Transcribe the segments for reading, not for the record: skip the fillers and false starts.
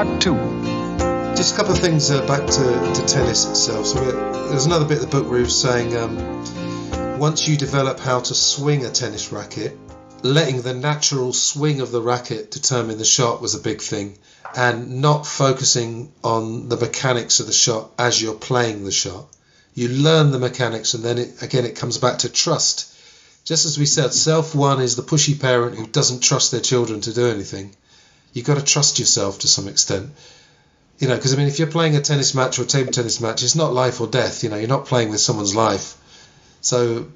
Part 2. Just a couple of things back to tennis itself. So there's another bit of the book where he was saying once you develop how to swing a tennis racket, letting the natural swing of the racket determine the shot was a big thing, and not focusing on the mechanics of the shot as you're playing the shot. You learn the mechanics, and then it comes back to trust. Just as we said, self-one is the pushy parent who doesn't trust their children to do anything. You've got to trust yourself to some extent. You know, because, I mean, if you're playing a tennis match or a table tennis match, it's not life or death. You know, you're not playing with someone's life. So,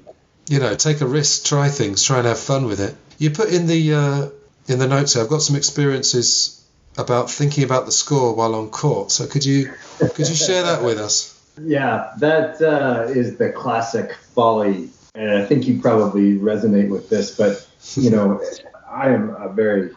you know, take a risk, try things, try and have fun with it. You put in the notes here, I've got some experiences about thinking about the score while on court. So could you share that with us? Yeah, that is the classic folly. And I think you probably resonate with this, but, you know, I am a very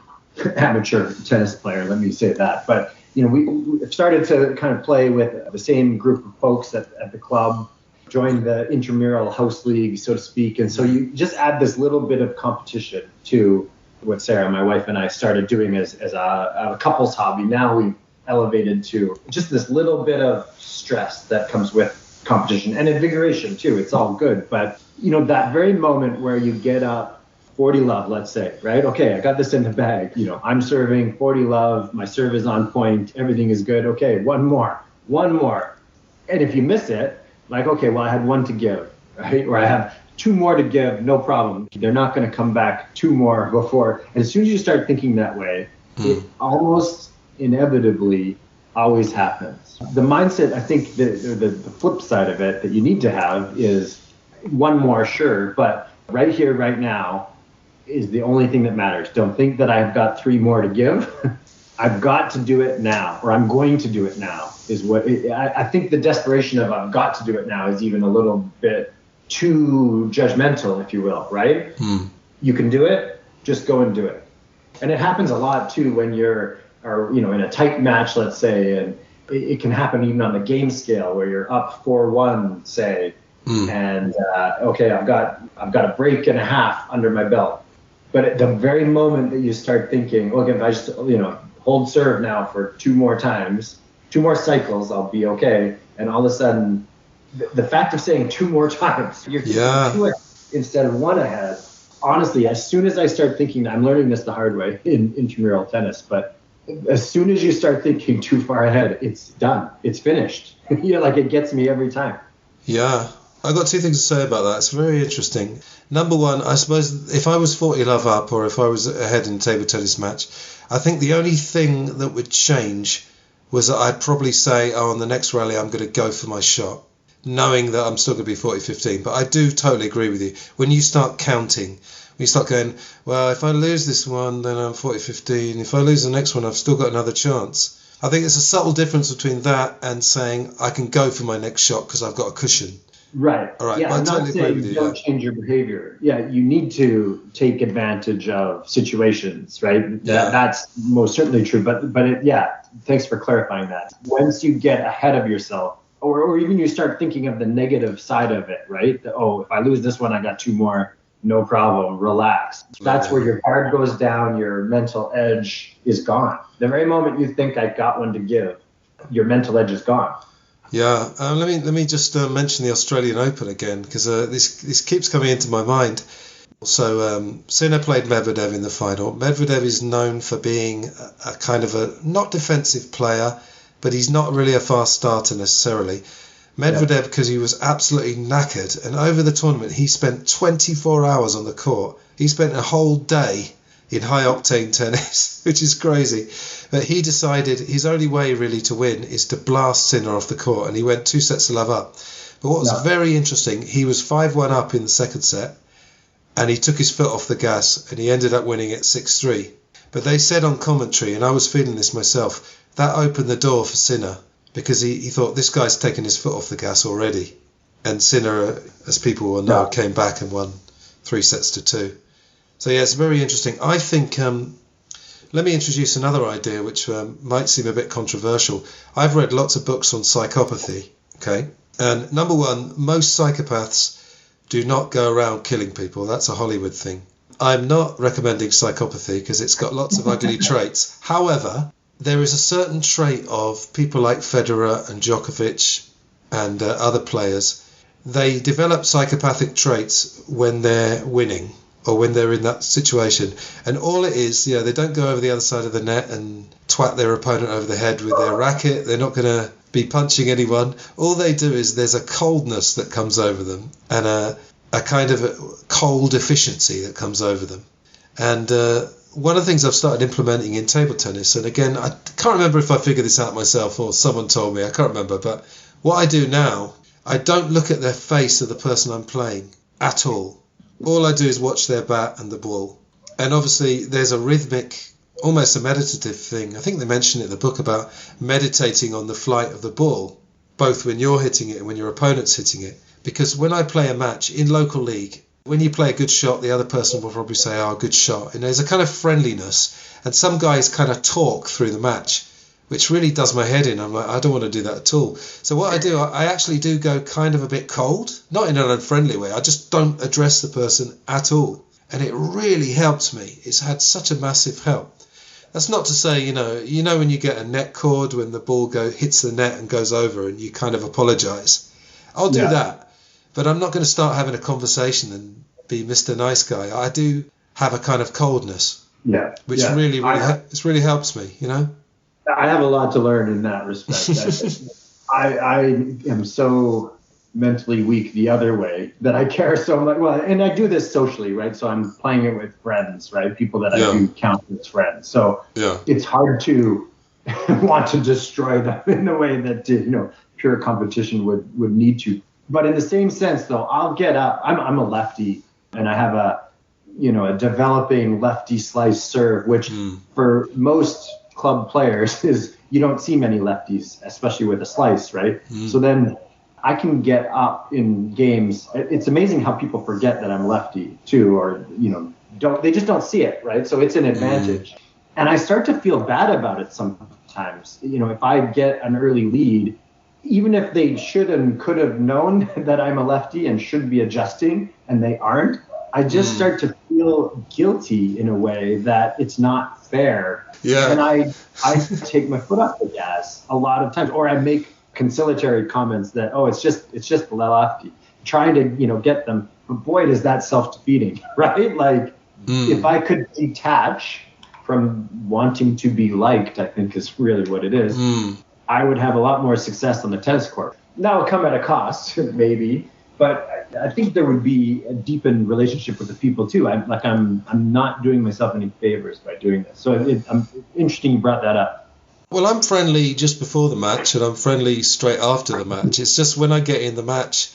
amateur tennis player, let me say that. But, you know, we started to kind of play with the same group of folks at the club, joined the intramural house league, so to speak. And so you just add this little bit of competition to what Sarah, my wife, and I started doing as a couple's hobby. Now we've elevated to just this little bit of stress that comes with competition and invigoration too. It's all good. But, you know, that very moment where you get up 40 love, let's say, right? Okay, I got this in the bag. You know, I'm serving 40 love. My serve is on point. Everything is good. Okay, one more. And if you miss it, like, okay, well, I had one to give, right? Or I have two more to give, no problem. They're not going to come back two more before. And as soon as you start thinking that way, it almost inevitably always happens. The mindset, I think the flip side of it that you need to have is one more, sure, but right here, right now is the only thing that matters. Don't think that I've got three more to give. I've got to do it now, or I'm going to do it now is what I think the desperation of I've got to do it now is even a little bit too judgmental, if you will, right? You can do it, just go and do it. And it happens a lot too when you're, or, you know, in a tight match, let's say, and it can happen even on the game scale where you're up 4-1, say, and okay, I've got a break and a half under my belt. But at the very moment that you start thinking, okay, if I just, you know, hold serve now for two more cycles, I'll be okay. And all of a sudden, the fact of saying two more times, you're two instead of one ahead. Honestly, as soon as I start thinking, I'm learning this the hard way in intramural tennis, but as soon as you start thinking too far ahead, it's done. It's finished. You know, like it gets me every time. Yeah. I've got two things to say about that. It's very interesting. Number one, I suppose if I was 40 love up or if I was ahead in a table tennis match, I think the only thing that would change was that I'd probably say, on the next rally, I'm going to go for my shot, knowing that I'm still going to be 40-15. But I do totally agree with you. When you start counting, when you start going, well, if I lose this one, then I'm 40-15. If I lose the next one, I've still got another chance. I think there's a subtle difference between that and saying I can go for my next shot because I've got a cushion. Right. All right. Yeah, I'm not saying you don't change your behavior. Yeah, you need to take advantage of situations, right? Yeah. That's most certainly true. But thanks for clarifying that. Once you get ahead of yourself, or even you start thinking of the negative side of it, right? If I lose this one, I got two more, no problem, relax. That's where your guard goes down, your mental edge is gone. The very moment you think I got one to give, your mental edge is gone. Yeah, let me just mention the Australian Open again, because this keeps coming into my mind. So Sinner played Medvedev in the final. Medvedev is known for being a kind of a not defensive player, but he's not really a fast starter necessarily. Medvedev, because he was absolutely knackered, and over the tournament he spent 24 hours on the court. He spent a whole day in high-octane tennis, which is crazy. But he decided his only way really to win is to blast Sinner off the court, and he went 2 sets to love up. But what was very interesting, he was 5-1 up in the second set, and he took his foot off the gas, and he ended up winning it 6-3. But they said on commentary, and I was feeling this myself, that opened the door for Sinner, because he thought, this guy's taken his foot off the gas already. And Sinner, as people will know, came back and won 3-2. So yeah, it's very interesting. I think, let me introduce another idea which might seem a bit controversial. I've read lots of books on psychopathy, okay? And number one, most psychopaths do not go around killing people. That's a Hollywood thing. I'm not recommending psychopathy because it's got lots of ugly traits. However, there is a certain trait of people like Federer and Djokovic and other players. They develop psychopathic traits when they're winning or when they're in that situation. And all it is, they don't go over the other side of the net and twat their opponent over the head with their racket. They're not going to be punching anyone. All they do is there's a coldness that comes over them and a kind of a cold efficiency that comes over them. And one of the things I've started implementing in table tennis, and again, I can't remember if I figured this out myself or someone told me, I can't remember, but what I do now, I don't look at the face of the person I'm playing at all. All I do is watch their bat and the ball. And obviously there's a rhythmic, almost a meditative thing. I think they mention it in the book about meditating on the flight of the ball, both when you're hitting it and when your opponent's hitting it. Because when I play a match in local league, when you play a good shot, the other person will probably say, oh, good shot. And there's a kind of friendliness. And some guys kind of talk through the match, which really does my head in. I'm like, I don't want to do that at all. So what I do, I actually do go kind of a bit cold, not in an unfriendly way. I just don't address the person at all. And it really helps me. It's had such a massive help. That's not to say, you know when you get a net cord, when the ball hits the net and goes over and you kind of apologise. I'll do that. But I'm not going to start having a conversation and be Mr. Nice Guy. I do have a kind of coldness, which really helps me, I have a lot to learn in that respect. I am so mentally weak the other way that I care so much. Well, and I do this socially, right? So I'm playing it with friends, right? People that I do count as friends. So it's hard to want to destroy them in the way that, pure competition would need to. But in the same sense, though, I'll get up. I'm a lefty, and I have a developing lefty slice serve, which for most club players is you don't see many lefties, especially with a slice, right? So then I can get up in games. It's amazing how people forget that I'm lefty too, or they just don't see it, right? So it's an advantage, and I start to feel bad about it sometimes. If I get an early lead, even if they should and could have known that I'm a lefty and should be adjusting and they aren't, I just start to feel guilty in a way that it's not fair. Yeah. And I take my foot off the gas a lot of times, or I make conciliatory comments that, it's just the lefty, trying to, get them. But boy, is that self-defeating, right? Like if I could detach from wanting to be liked, I think is really what it is. I would have a lot more success on the tennis court. That would come at a cost, maybe, but I think there would be a deepened relationship with the people too. I'm not doing myself any favors by doing this. So it's interesting you brought that up. Well, I'm friendly just before the match, and I'm friendly straight after the match. It's just when I get in the match,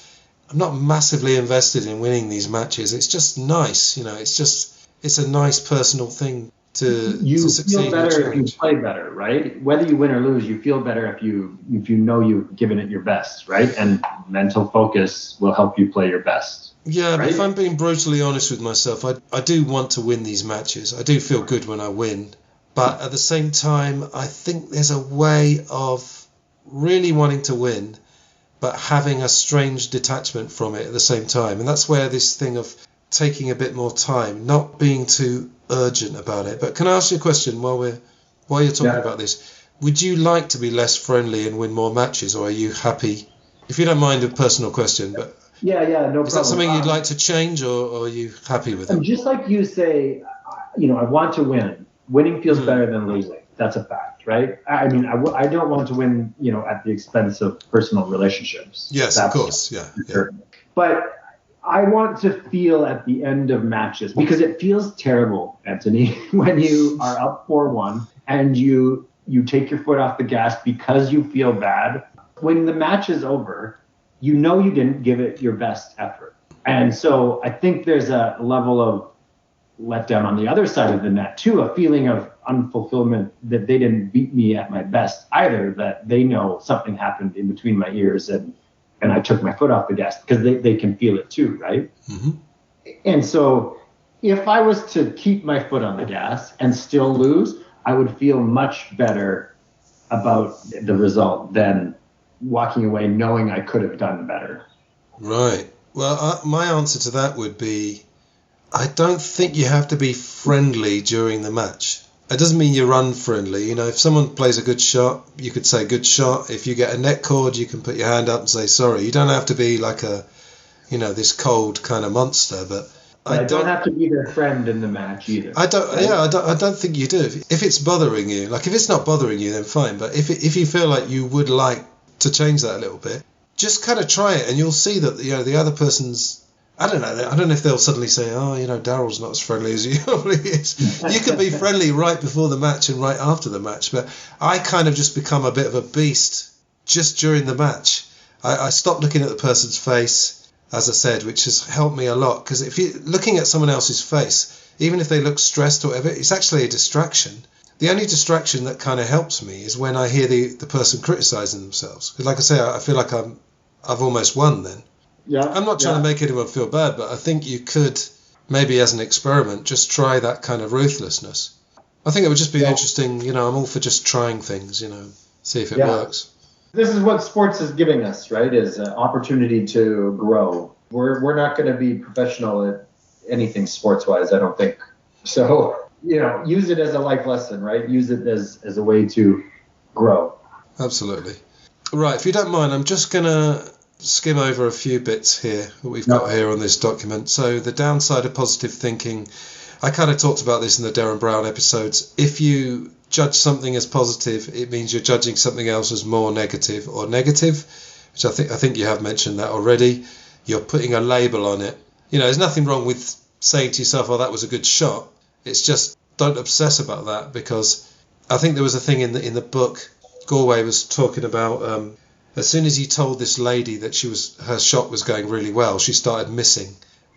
I'm not massively invested in winning these matches. It's just nice, it's a nice personal thing. You feel better if you play better, right? Whether you win or lose, you feel better if you know you've given it your best, right? And mental focus will help you play your best. Yeah, right? But if I'm being brutally honest with myself, I do want to win these matches. I do feel good when I win. But at the same time, I think there's a way of really wanting to win, but having a strange detachment from it at the same time. And that's where this thing of taking a bit more time, not being too urgent about it. But can I ask you a question while you're talking about this? Would you like to be less friendly and win more matches, or are you happy? If you don't mind a personal question, but no problem. Is that something you'd like to change, or are you happy with it? Just like you say, I want to win. Winning feels better than losing. That's a fact, right? I mean, I don't want to win, at the expense of personal relationships. Yes, of course, yeah. But I want to feel at the end of matches, because it feels terrible, Anthony, when you are up 4-1 and you take your foot off the gas because you feel bad. When the match is over, you didn't give it your best effort. And so I think there's a level of letdown on the other side of the net too, a feeling of unfulfillment that they didn't beat me at my best either, that they know something happened in between my ears and I took my foot off the gas, because they can feel it too, right? Mm-hmm. And so if I was to keep my foot on the gas and still lose, I would feel much better about the result than walking away knowing I could have done better. Right. Well, my answer to that would be, I don't think you have to be friendly during the match. It doesn't mean you're unfriendly. If someone plays a good shot, you could say good shot. If you get a net cord, you can put your hand up and say sorry. You don't have to be like this cold kind of monster. But I don't have to be their friend in the match either. I don't think you do. If it's bothering you, like if it's not bothering you, then fine. But if you feel like you would like to change that a little bit, just kind of try it, and you'll see that the other person's. I don't know if they'll suddenly say, Darrell's not as friendly as he normally is. You can be friendly right before the match and right after the match, but I kind of just become a bit of a beast just during the match. I stopped looking at the person's face, as I said, which has helped me a lot, because if you're looking at someone else's face, even if they look stressed or whatever, it's actually a distraction. The only distraction that kind of helps me is when I hear the person criticising themselves. Because like I say, I feel like I've almost won then. Yeah, I'm not trying to make anyone feel bad, but I think you could, maybe as an experiment, just try that kind of ruthlessness. I think it would just be interesting, I'm all for just trying things, see if it works. This is what sports is giving us, right, is an opportunity to grow. We're not going to be professional at anything sports-wise, I don't think. So, use it as a life lesson, right? Use it as a way to grow. Absolutely. Right, if you don't mind, I'm just going to skim over a few bits here that we've got here on this document. So the downside of positive thinking, I kind of talked about this in the Darren Brown episodes. If you judge something as positive, it means you're judging something else as more negative or negative, which I think you have mentioned that already. You're putting a label on it. There's nothing wrong with saying to yourself, oh, that was a good shot. It's just don't obsess about that, because I think there was a thing in the book, Gallwey was talking about as soon as he told this lady that her shot was going really well, she started missing,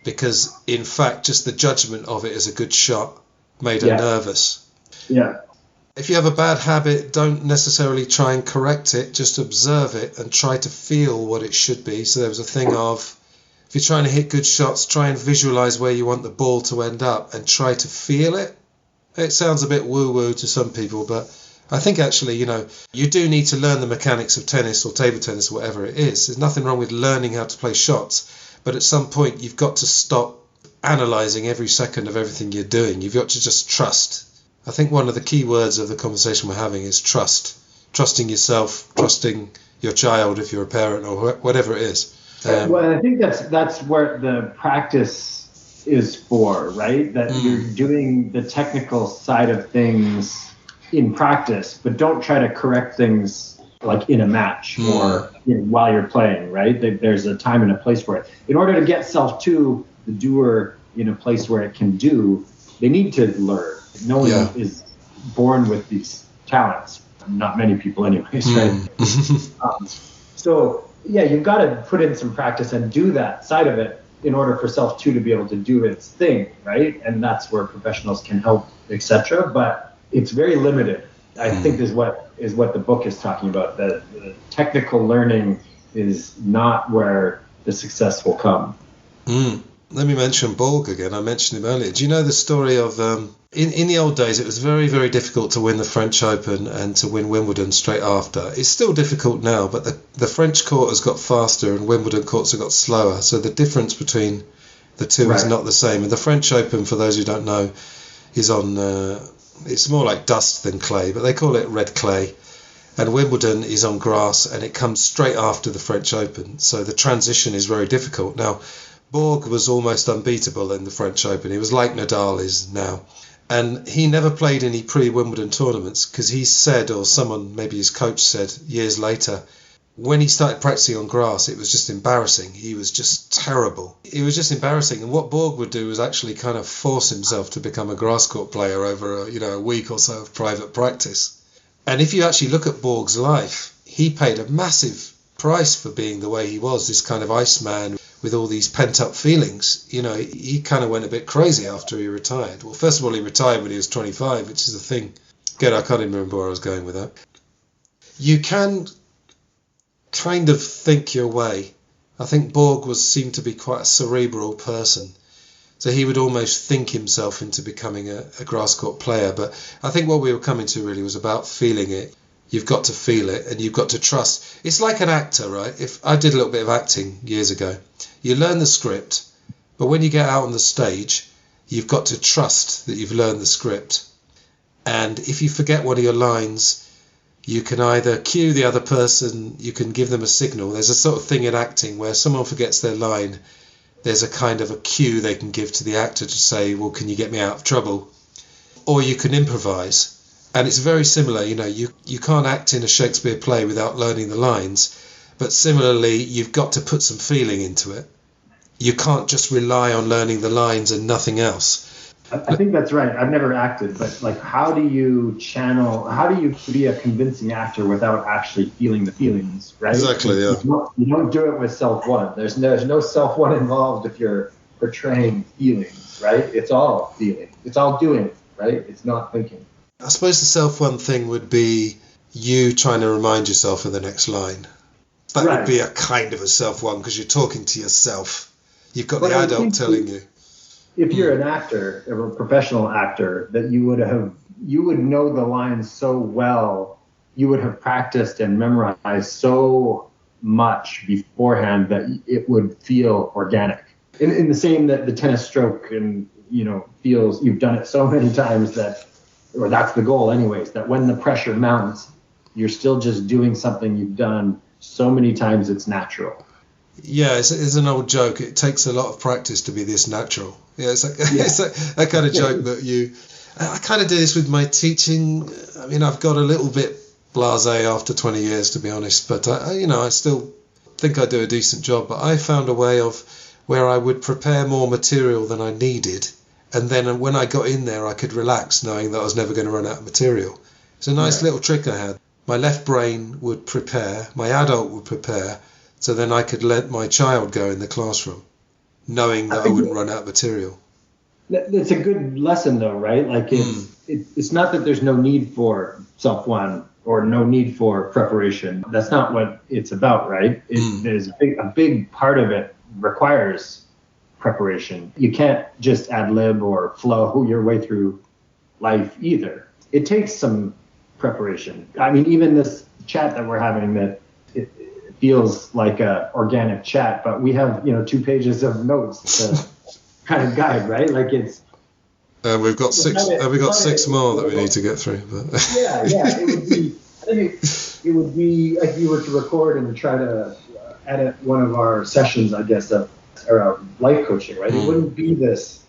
because in fact just the judgment of it as a good shot made her nervous. Yeah. If you have a bad habit, don't necessarily try and correct it, just observe it and try to feel what it should be. So there was a thing of, if you're trying to hit good shots, try and visualize where you want the ball to end up and try to feel it. It sounds a bit woo-woo to some people, but I think actually, you do need to learn the mechanics of tennis or table tennis or whatever it is. There's nothing wrong with learning how to play shots, but at some point you've got to stop analysing every second of everything you're doing. You've got to just trust. I think one of the key words of the conversation we're having is trust. Trusting yourself, trusting your child if you're a parent or whatever it is. Well, I think that's where the practice is for, right? That you're doing the technical side of things in practice, but don't try to correct things like in a match or while you're playing, right? There's a time and a place for it. In order to get the doer in a place where it can do, they need to learn. No one is born with these talents. Not many people anyways, right? You've got to put in some practice and do that side of it in order for self 2 to be able to do its thing, right? And that's where professionals can help, etc. But it's very limited. I think is what the book is talking about. The technical learning is not where the success will come. Let me mention Borg again. I mentioned him earlier. Do you know the story of in the old days it was very, very difficult to win the French Open and to win Wimbledon straight after. It's still difficult now, but the French court has got faster and Wimbledon courts have got slower. So the difference between the two is not the same. And the French Open, for those who don't know, is on... it's more like dust than clay, but they call it red clay. And Wimbledon is on grass, and it comes straight after the French Open. So the transition is very difficult. Now, Borg was almost unbeatable in the French Open. He was like Nadal is now. And he never played any pre-Wimbledon tournaments because he said, or someone, maybe his coach said years later, when he started practicing on grass, it was just embarrassing. He was just terrible. It was just embarrassing. And what Borg would do was actually kind of force himself to become a grass court player over a week or so of private practice. And if you actually look at Borg's life, he paid a massive price for being the way he was, this kind of Iceman with all these pent-up feelings. He kind of went a bit crazy after he retired. Well, first of all, he retired when he was 25, which is the thing. Again, I can't even remember where I was going with that. You can kind of think your way. I think Borg seemed to be quite a cerebral person. So he would almost think himself into becoming a grass court player. But I think what we were coming to really was about feeling it. You've got to feel it and you've got to trust. It's like an actor, right? If I did a little bit of acting years ago, you learn the script, but when you get out on the stage, you've got to trust that you've learned the script. And if you forget one of your lines, you can either cue the other person, you can give them a signal. There's a sort of thing in acting where someone forgets their line, there's a kind of a cue they can give to the actor to say, well, can you get me out of trouble? Or you can improvise. And it's very similar, you can't act in a Shakespeare play without learning the lines, but similarly, you've got to put some feeling into it. You can't just rely on learning the lines and nothing else. I think that's right. I've never acted, but like, how do you be a convincing actor without actually feeling the feelings, right? Exactly, yeah. You don't do it with self-one. There's no self-one involved if you're portraying feelings, right? It's all feeling. It's all doing, right? It's not thinking. I suppose the self-one thing would be you trying to remind yourself of the next line. That would be a kind of a self-one because you're talking to yourself. You've got the adult telling you. If you're an actor, or a professional actor, that you would know the lines so well, you would have practiced and memorized so much beforehand that it would feel organic. In the same that the tennis stroke feels, you've done it so many times that's the goal anyways, that when the pressure mounts, you're still just doing something you've done so many times it's natural. Yeah, it's an old joke. It takes a lot of practice to be this natural. Yeah, it's that kind of joke that I kind of do this with my teaching. I mean, I've got a little bit blasé after 20 years, to be honest, but I still think I do a decent job. But I found a way of where I would prepare more material than I needed, and then when I got in there, I could relax knowing that I was never going to run out of material. It's a nice little trick I had. My left brain would prepare, my adult would prepare, so then I could let my child go in the classroom, knowing that I wouldn't run out of material. It's a good lesson, though, right? Like, it's not that there's no need for self-one or no need for preparation. That's not what it's about, right? There's a big part of it requires preparation. You can't just ad lib or flow your way through life either. It takes some preparation. I mean, even this chat that we're having, that it feels like a organic chat, but we have 2 pages of notes to kind of guide, right? Like, it's we've got six more that we need to get through. But it would be like you were to record and try to edit one of our sessions, I guess, or life coaching, right? It wouldn't be this.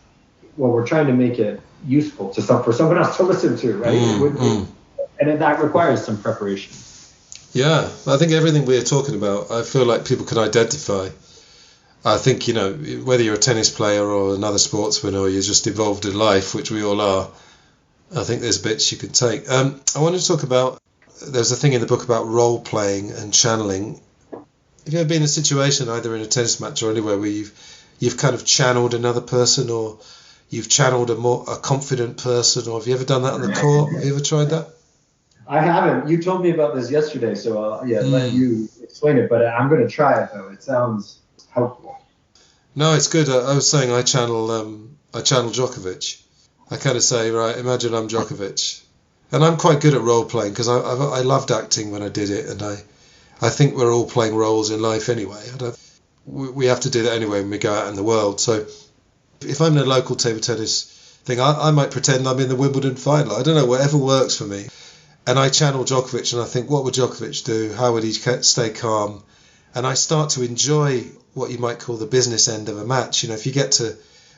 Well, we're trying to make it useful for someone else to listen to, right? It would be, and that requires some preparation. Yeah, I think everything we're talking about, I feel like people can identify. I think, whether you're a tennis player or another sportsman or you're just involved in life, which we all are, I think there's bits you can take. I wanted to talk about, there's a thing in the book about role playing and channeling. Have you ever been in a situation, either in a tennis match or anywhere, where you've kind of channeled another person, or you've channeled a confident person, or have you ever done that on the court? Have you ever tried that? I haven't. You told me about this yesterday, so I'll let you explain it. But I'm going to try it, though. It sounds helpful. No, it's good. I was saying I channel Djokovic. I kind of say, right, imagine I'm Djokovic, and I'm quite good at role playing because I loved acting when I did it, and I think we're all playing roles in life anyway. We have to do that anyway when we go out in the world. So if I'm in a local table tennis thing, I might pretend I'm in the Wimbledon final. I don't know, whatever works for me. And I channel Djokovic and I think, what would Djokovic do? How would he stay calm? And I start to enjoy what you might call the business end of a match. If you get to,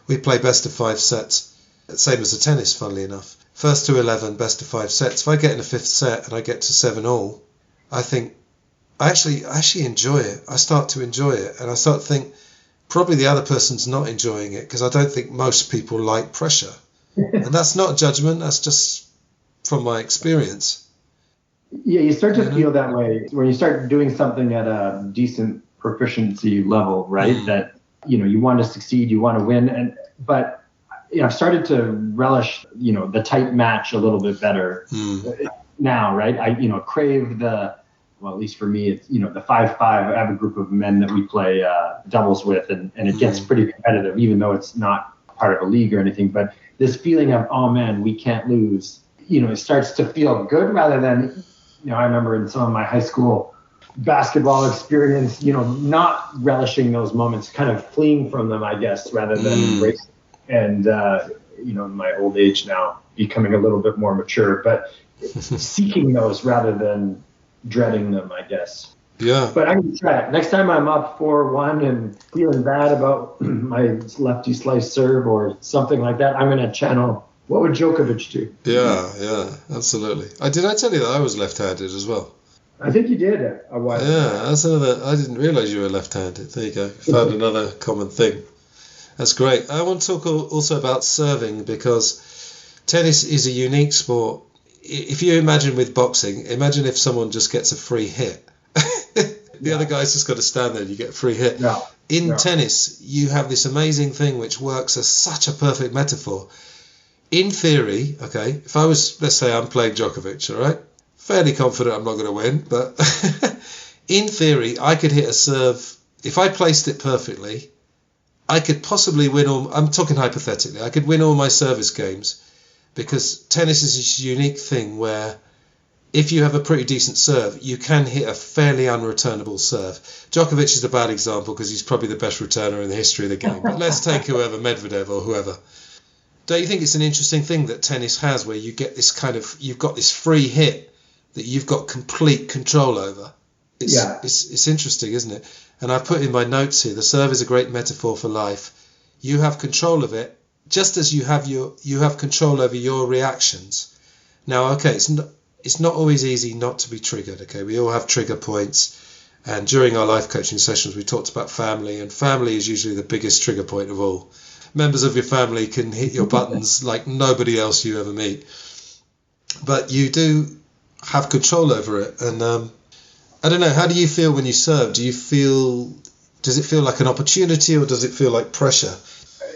we play best of 5 sets, same as the tennis, funnily enough. First to 11, best of 5 sets. If I get in the 5th set and I get to 7-all, I think, I actually enjoy it. I start to enjoy it. And I start to think, probably the other person's not enjoying it because I don't think most people like pressure. And that's not judgment, that's just from my experience. Yeah, you start to feel that way when you start doing something at a decent proficiency level, right? That, you want to succeed, you want to win. But I've started to relish, the tight match a little bit better now, right? I crave well, at least for me, it's, the 5-5. I have a group of men that we play doubles with, and it gets pretty competitive, even though it's not part of a league or anything. But this feeling of, oh man, we can't lose, it starts to feel good rather than, I remember in some of my high school basketball experience, not relishing those moments, kind of fleeing from them, I guess, rather than embracing. And in my old age now, becoming a little bit more mature, but seeking those rather than dreading them, I guess. Yeah. But I'm going to try it. Next time I'm up 4-1 and feeling bad about my lefty slice serve or something like that, I'm going to channel, what would Djokovic do? Yeah, absolutely. Did I tell you that I was left-handed as well? I think you did a while ago. Yeah, that's another. I didn't realise you were left-handed. There you go. Found another common thing. That's great. I want to talk also about serving, because tennis is a unique sport. If you imagine with boxing, imagine if someone just gets a free hit. The other guy's just got to stand there and you get a free hit. No. In tennis, you have this amazing thing which works as such a perfect metaphor. In theory, okay, if I was, let's say I'm playing Djokovic, all right? Fairly confident I'm not going to win, but in theory, I could hit a serve. If I placed it perfectly, I could possibly win all, I'm talking hypothetically, I could win all my service games, because tennis is this unique thing where if you have a pretty decent serve, you can hit a fairly unreturnable serve. Djokovic is a bad example because he's probably the best returner in the history of the game. But let's take whoever, Medvedev or whoever. Don't you think it's an interesting thing that tennis has, where you get this kind of, you've got this free hit that you've got complete control over? It's interesting, isn't it? And I've put in my notes here, the serve is a great metaphor for life. You have control of it, just as you have control over your reactions. Now, okay, it's not always easy not to be triggered, okay? We all have trigger points. And during our life coaching sessions, we talked about family, and family is usually the biggest trigger point of all. Members of your family can hit your buttons like nobody else you ever meet. But you do have control over it. And I don't know, how do you feel when you serve? Does it feel like an opportunity, or does it feel like pressure?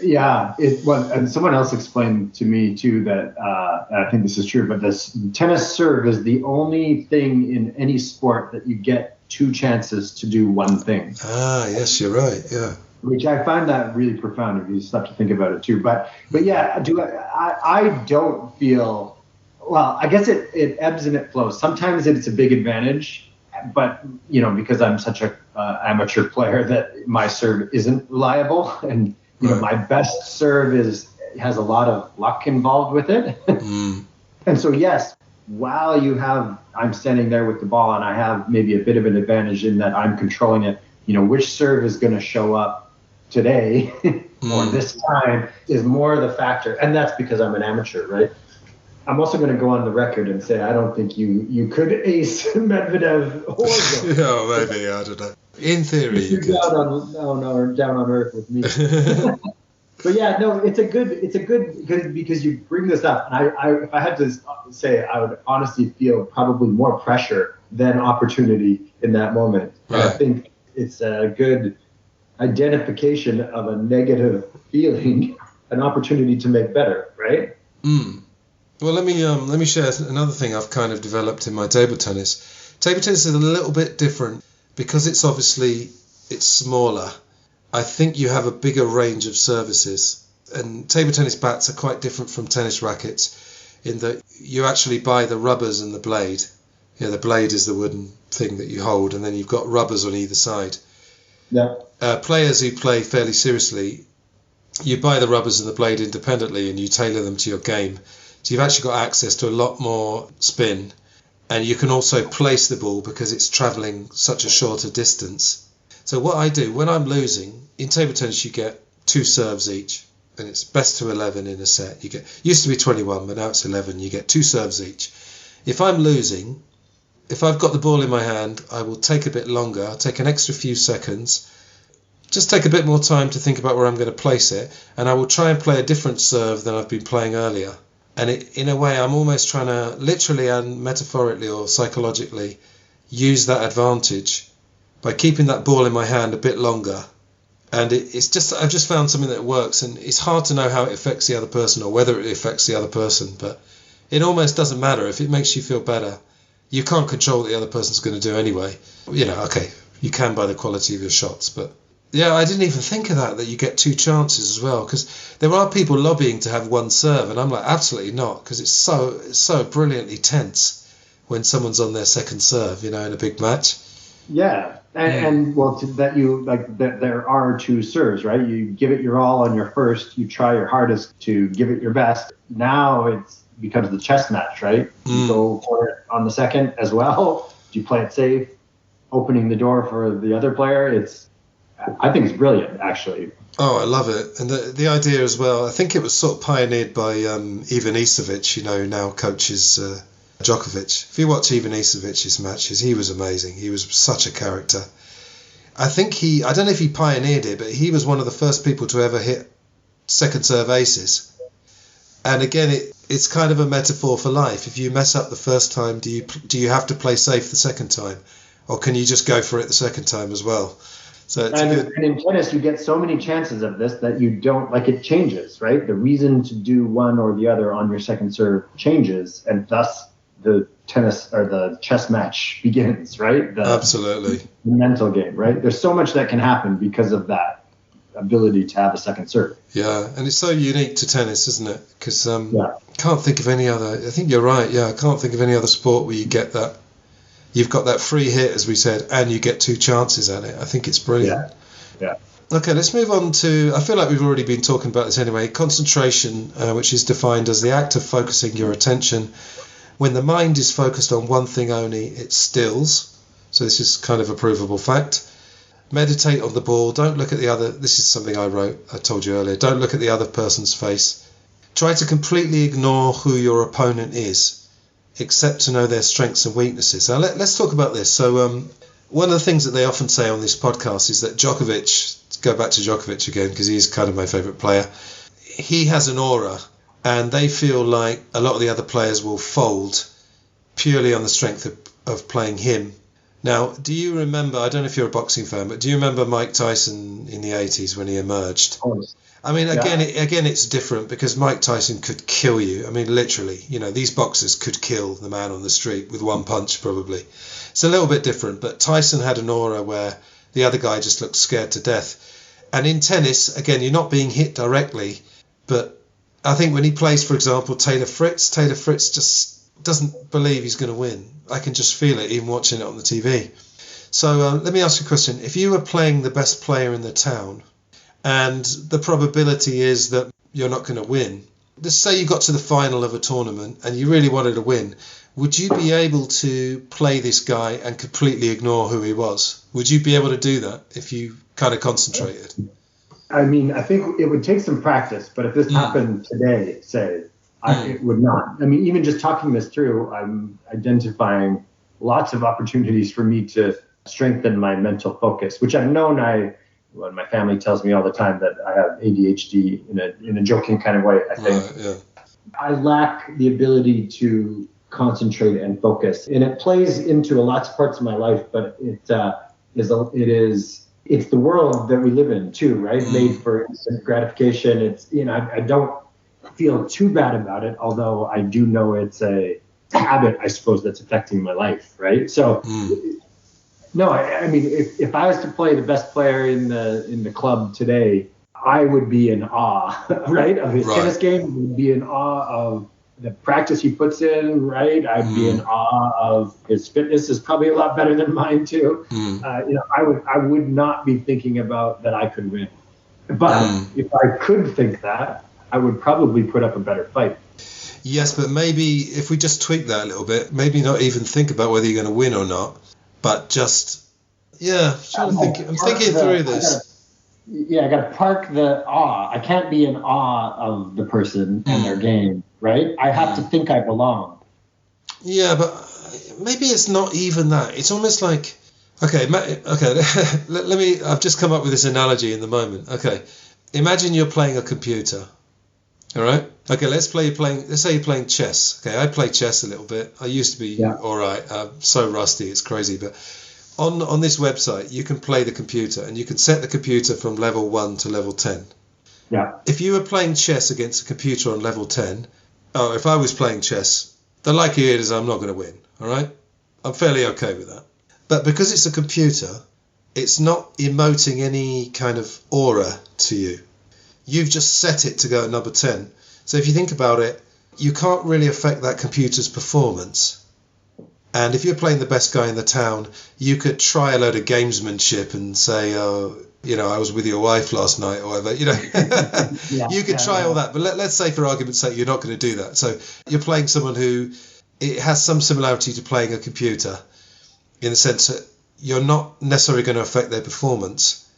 Yeah, and someone else explained to me too that I think this is true, but this tennis serve is the only thing in any sport that you get two chances to do one thing. Yes, you're right. Yeah. Which I find that really profound if you stop to think about it too. But yeah, I don't feel, well, I guess it ebbs and it flows. Sometimes it's a big advantage, but because I'm such a amateur player that my serve isn't reliable, and my best serve has a lot of luck involved with it. And so, yes, while I'm standing there with the ball and I have maybe a bit of an advantage in that I'm controlling it, which serve is going to show up today or this time is more the factor. And that's because I'm an amateur, right? I'm also going to go on the record and say I don't think you could ace Medvedev or Yeah, maybe, I don't know. In theory, you could. Down on earth with me. But yeah, no, it's a good because you bring this up. And if I had to say, I would honestly feel probably more pressure than opportunity in that moment. Right. I think it's a good identification of a negative feeling, an opportunity to make better, right? Well, let me share another thing I've kind of developed in my table tennis. Table tennis is a little bit different because it's smaller. I think you have a bigger range of services, and table tennis bats are quite different from tennis rackets in that you actually buy the rubbers and the blade. Yeah, the blade is the wooden thing that you hold, and then you've got rubbers on either side. Yeah. Players who play fairly seriously, you buy the rubbers and the blade independently and you tailor them to your game. So you've actually got access to a lot more spin, and you can also place the ball because it's travelling such a shorter distance. So what I do when I'm losing, in table tennis you get 2 serves each, and it's best to 11 in a set. Used to be 21, but now it's 11. You get 2 serves each. If I'm losing, if I've got the ball in my hand, I will take a bit longer. I'll take an extra few seconds, just take a bit more time to think about where I'm going to place it, and I will try and play a different serve than I've been playing earlier. And in a way, I'm almost trying to literally and metaphorically or psychologically use that advantage by keeping that ball in my hand a bit longer. And I've just found something that works, and it's hard to know how it affects the other person or whether it affects the other person, but it almost doesn't matter. If it makes you feel better, you can't control what the other person's going to do anyway. Okay, you can by the quality of your shots, but yeah, I didn't even think of that you get 2 chances as well, because there are people lobbying to have 1 serve, and I'm like, absolutely not, because it's so brilliantly tense when someone's on their second serve, in a big match. Yeah, And that there are two serves, right? You give it your all on your first, you try your hardest to give it your best. Now it becomes the chess match, right? You go for it on the second as well. Do you play it safe, opening the door for the other player? I think it's brilliant, actually. Oh, I love it. And the idea as well, I think it was sort of pioneered by Ivan Isavic, who now coaches Djokovic. If you watch Ivan Isavic's matches, he was amazing. He was such a character. I don't know if he pioneered it, but he was one of the first people to ever hit second serve aces. And again, it's kind of a metaphor for life. If you mess up the first time, do you have to play safe the second time? Or can you just go for it the second time as well? So and in tennis, you get so many chances of this that you don't, it changes, right? The reason to do one or the other on your second serve changes, and thus the tennis or the chess match begins, right? Absolutely. The mental game, right? There's so much that can happen because of that ability to have a second serve. Yeah, and it's so unique to tennis, isn't it? Because can't think of any other. I think you're right. Yeah, I can't think of any other sport where you get that. You've got that free hit, as we said, and you get two chances at it. I think it's brilliant. Yeah. Okay, let's move on to, I feel like we've already been talking about this anyway, concentration, which is defined as the act of focusing your attention. When the mind is focused on one thing only, it stills. So this is kind of a provable fact. Meditate on the ball. Don't look at the other. This is something I told you earlier. Don't look at the other person's face. Try to completely ignore who your opponent is, except to know their strengths and weaknesses. Now, let's talk about this. So one of the things that they often say on this podcast is that Djokovic, let's go back to Djokovic again, because he's kind of my favourite player. He has an aura, and they feel like a lot of the other players will fold purely on the strength of playing him. Now, do you remember, I don't know if you're a boxing fan, but do you remember Mike Tyson in the 80s when he emerged? Of course. I mean, again, it's different because Mike Tyson could kill you. I mean, literally, these boxers could kill the man on the street with one punch, probably. It's a little bit different, but Tyson had an aura where the other guy just looked scared to death. And in tennis, again, you're not being hit directly, but I think when he plays, for example, Taylor Fritz just doesn't believe he's going to win. I can just feel it, even watching it on the TV. So let me ask you a question. If you were playing the best player in the town, and the probability is that you're not going to win. Let's say you got to the final of a tournament and you really wanted to win. Would you be able to play this guy and completely ignore who he was? Would you be able to do that if you kind of concentrated? I mean, I think it would take some practice, but if this happened today, say, it would not. I mean, even just talking this through, I'm identifying lots of opportunities for me to strengthen my mental focus, which I've known well, my family tells me all the time that I have ADHD in a joking kind of way, I think. Right, yeah. I lack the ability to concentrate and focus. And it plays into lots of parts of my life, but it's the world that we live in too, right? Made for instant gratification. It's, I don't feel too bad about it, although I do know it's a habit, I suppose, that's affecting my life, right? So no, I mean, if I was to play the best player in the club today, I would be in awe, right, of his tennis game. Would be in awe of the practice he puts in, right? I'd be in awe of his fitness is probably a lot better than mine too. I would not be thinking about that I could win, but if I could think that, I would probably put up a better fight. Yes, but maybe if we just tweak that a little bit, maybe not even think about whether you're going to win or not. But just, I'm thinking through this. I got to park the awe. I can't be in awe of the person and their game, right? I have to think I belong. Yeah, but maybe it's not even that. It's almost like, let me, I've just come up with this analogy in the moment. Okay, imagine you're playing a computer. All right. Okay. Let's say you're playing chess. Okay. I play chess a little bit. I used to be all right. I'm so rusty. It's crazy. But on this website, you can play the computer and you can set the computer from level 1 to level 10. Yeah. If you were playing chess against a computer on level 10, if I was playing chess, the likelihood is I'm not going to win. All right. I'm fairly okay with that. But because it's a computer, it's not emoting any kind of aura to you. You've just set it to go at number 10. So if you think about it, you can't really affect that computer's performance. And if you're playing the best guy in the town, you could try a load of gamesmanship and say, oh, I was with your wife last night or whatever, you could try all that. But let's say for argument's sake, you're not going to do that. So you're playing someone who it has some similarity to playing a computer in the sense that you're not necessarily going to affect their performance.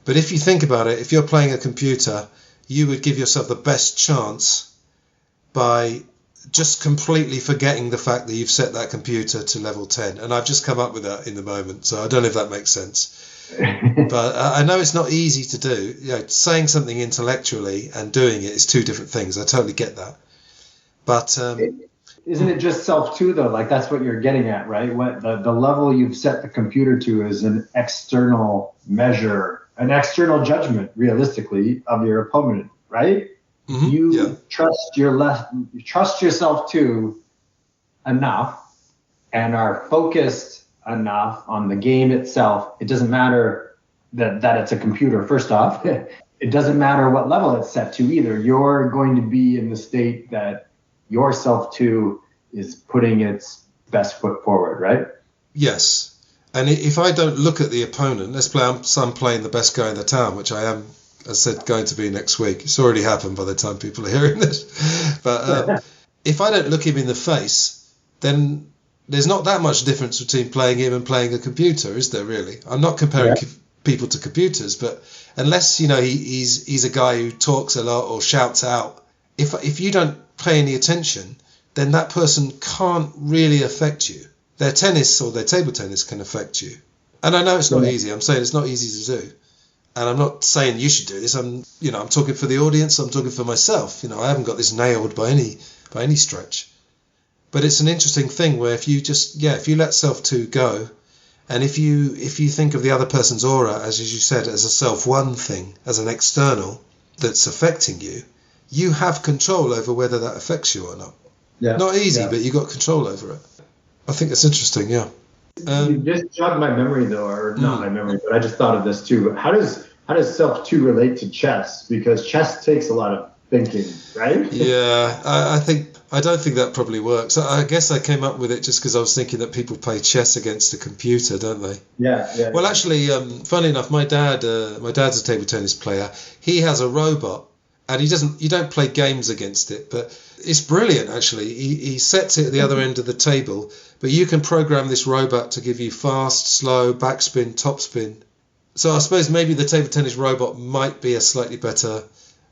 But if you think about it, if you're playing a computer, you would give yourself the best chance by just completely forgetting the fact that you've set that computer to level 10. And I've just come up with that in the moment, so I don't know if that makes sense. But I know it's not easy to do. Saying something intellectually and doing it is two different things. I totally get that. But isn't it just self too, though? Like that's what you're getting at, right? What the level you've set the computer to is an external measure, an external judgment, realistically, of your opponent, right? Mm-hmm. You trust yourself to enough and are focused enough on the game itself. It doesn't matter that it's a computer, first off. It doesn't matter what level it's set to either. You're going to be in the state that your self to is putting its best foot forward, right? Yes. And if I don't look at the opponent, let's play, I'm playing the best guy in the town, which I am, as I said, going to be next week. It's already happened by the time people are hearing this. But if I don't look him in the face, then there's not that much difference between playing him and playing a computer, is there really? I'm not comparing people to computers, but unless, he's a guy who talks a lot or shouts out, if you don't pay any attention, then that person can't really affect you. Their tennis or their table tennis can affect you. And I know it's not easy. I'm saying it's not easy to do. And I'm not saying you should do this. I'm talking for the audience. I'm talking for myself. I haven't got this nailed by any stretch. But it's an interesting thing where if you let self two go, and if you think of the other person's aura, as you said, as a self one thing, as an external that's affecting you, you have control over whether that affects you or not. Yeah. Not easy, but you got control over it. I think that's interesting, yeah. You just jogged my memory, though, or not my memory, but I just thought of this too. How does self two relate to chess? Because chess takes a lot of thinking, right? Yeah, I don't think that probably works. I guess I came up with it just because I was thinking that people play chess against a computer, don't they? Yeah. Well, actually, funnily enough, my dad's a table tennis player. He has a robot, and you don't play games against it, but it's brilliant, actually. He sets it at the other end of the table, but you can program this robot to give you fast, slow, backspin, topspin. So I suppose maybe the table tennis robot might be a slightly better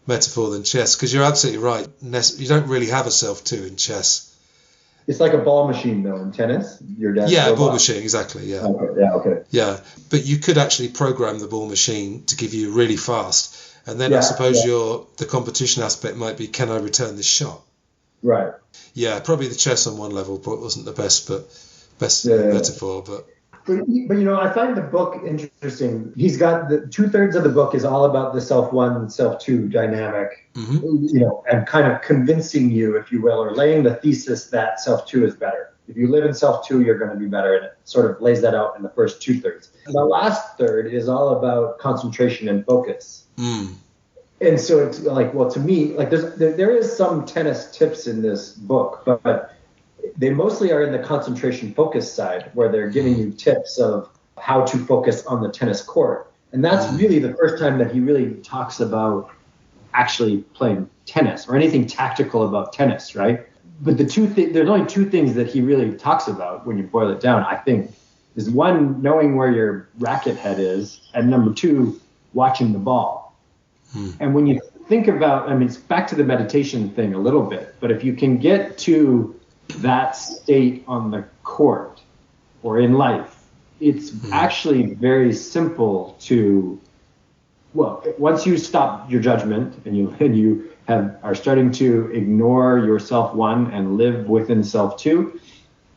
metaphor than chess, because you're absolutely right. You don't really have a self-two in chess. It's like a ball machine, though, in tennis. Your dad's robot. Ball machine, exactly, yeah. Okay. Yeah, but you could actually program the ball machine to give you really fast. And then I suppose the competition aspect might be, can I return this shot? Right. Yeah, probably the chess on one level wasn't the best metaphor, but I find the book interesting. He's got the 2/3 of the book is all about the self one, self two dynamic, and kind of convincing you, if you will, or laying the thesis that self two is better. If you live in self two, you're going to be better, and it sort of lays that out in the first 2/3. The last third is all about concentration and focus. And so it's like, well, to me, like there is some tennis tips in this book, but they mostly are in the concentration focus side, where they're giving you tips of how to focus on the tennis court. And that's really the first time that he really talks about actually playing tennis or anything tactical about tennis, right? But there's only two things that he really talks about when you boil it down, I think, is one, knowing where your racket head is, and number two, watching the ball. And when you think about, it's back to the meditation thing a little bit, but if you can get to that state on the court or in life, it's actually very simple to, once you stop your judgment and you are starting to ignore your self one and live within self two,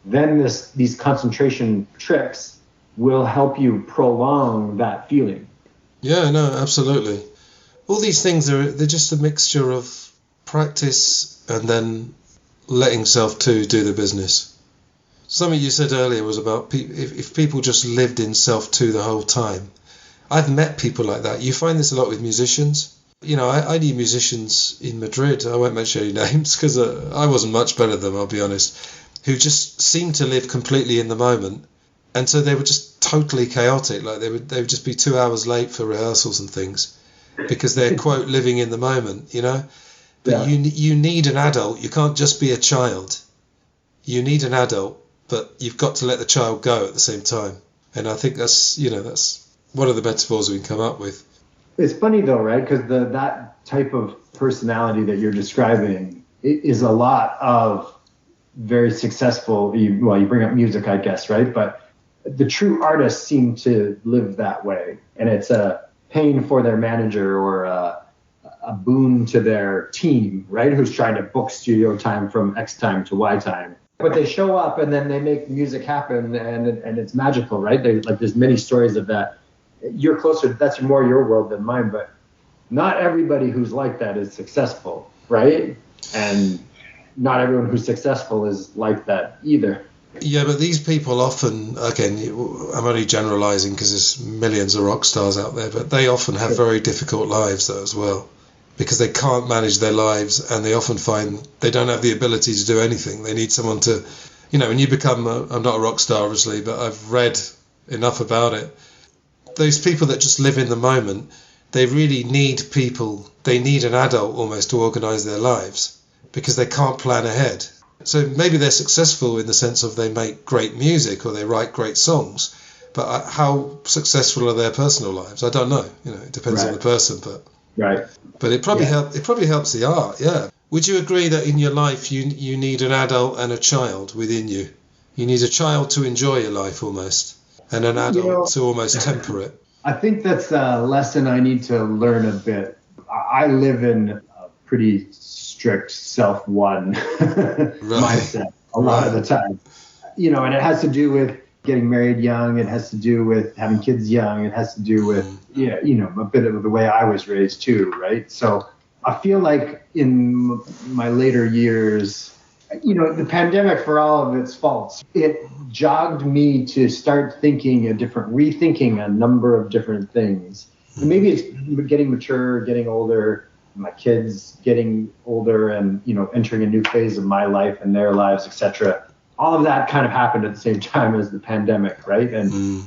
then these concentration tricks will help you prolong that feeling. Yeah, no, absolutely. All these things they're just a mixture of practice and then letting self two do the business. Something you said earlier was about if people just lived in self two the whole time. I've met people like that. You find this a lot with musicians. I knew musicians in Madrid. I won't mention any names because I wasn't much better than them, I'll be honest. who just seemed to live completely in the moment. And so they were just totally chaotic. Like they would just be 2 hours late for rehearsals and things because they're, quote, living in the moment, you know? But you need an adult. You can't just be a child. You need an adult, but you've got to let the child go at the same time. And I think that's one of the metaphors we can come up with. It's funny though, right? Because that type of personality that you're describing is a lot of very successful, you bring up music, I guess, right? But the true artists seem to live that way. And it's a pain for their manager or a boon to their team, right? Who's trying to book studio time from X time to Y time. But they show up and then they make music happen and it's magical, right? There's many stories of that. You're closer, that's more your world than mine, but not everybody who's like that is successful, right? And not everyone who's successful is like that either. Yeah, but these people often, again, I'm only generalizing because there's millions of rock stars out there, but they often have very difficult lives though as well, because they can't manage their lives and they often find they don't have the ability to do anything. They need someone to, when you become, I'm not a rock star obviously, but I've read enough about it. Those people that just live in the moment, they really need people, they need an adult almost to organize their lives because they can't plan ahead. So maybe they're successful in the sense of they make great music or they write great songs, but how successful are their personal lives? I don't know. It depends on the person, but But it probably helps the art. Yeah. Would you agree that in your life you need an adult and a child within you? You need a child to enjoy your life almost, and an adult to almost temper it. I think that's a lesson I need to learn a bit. I live in a pretty strict self-one mindset a lot of the time. And it has to do with getting married young. It has to do with having kids young. It has to do with, a bit of the way I was raised too, right? So I feel like in my later years, the pandemic, for all of its faults, it jogged me to start rethinking a number of different things. And maybe it's getting mature, getting older, my kids getting older and, entering a new phase of my life and their lives, etc. All of that kind of happened at the same time as the pandemic, right? And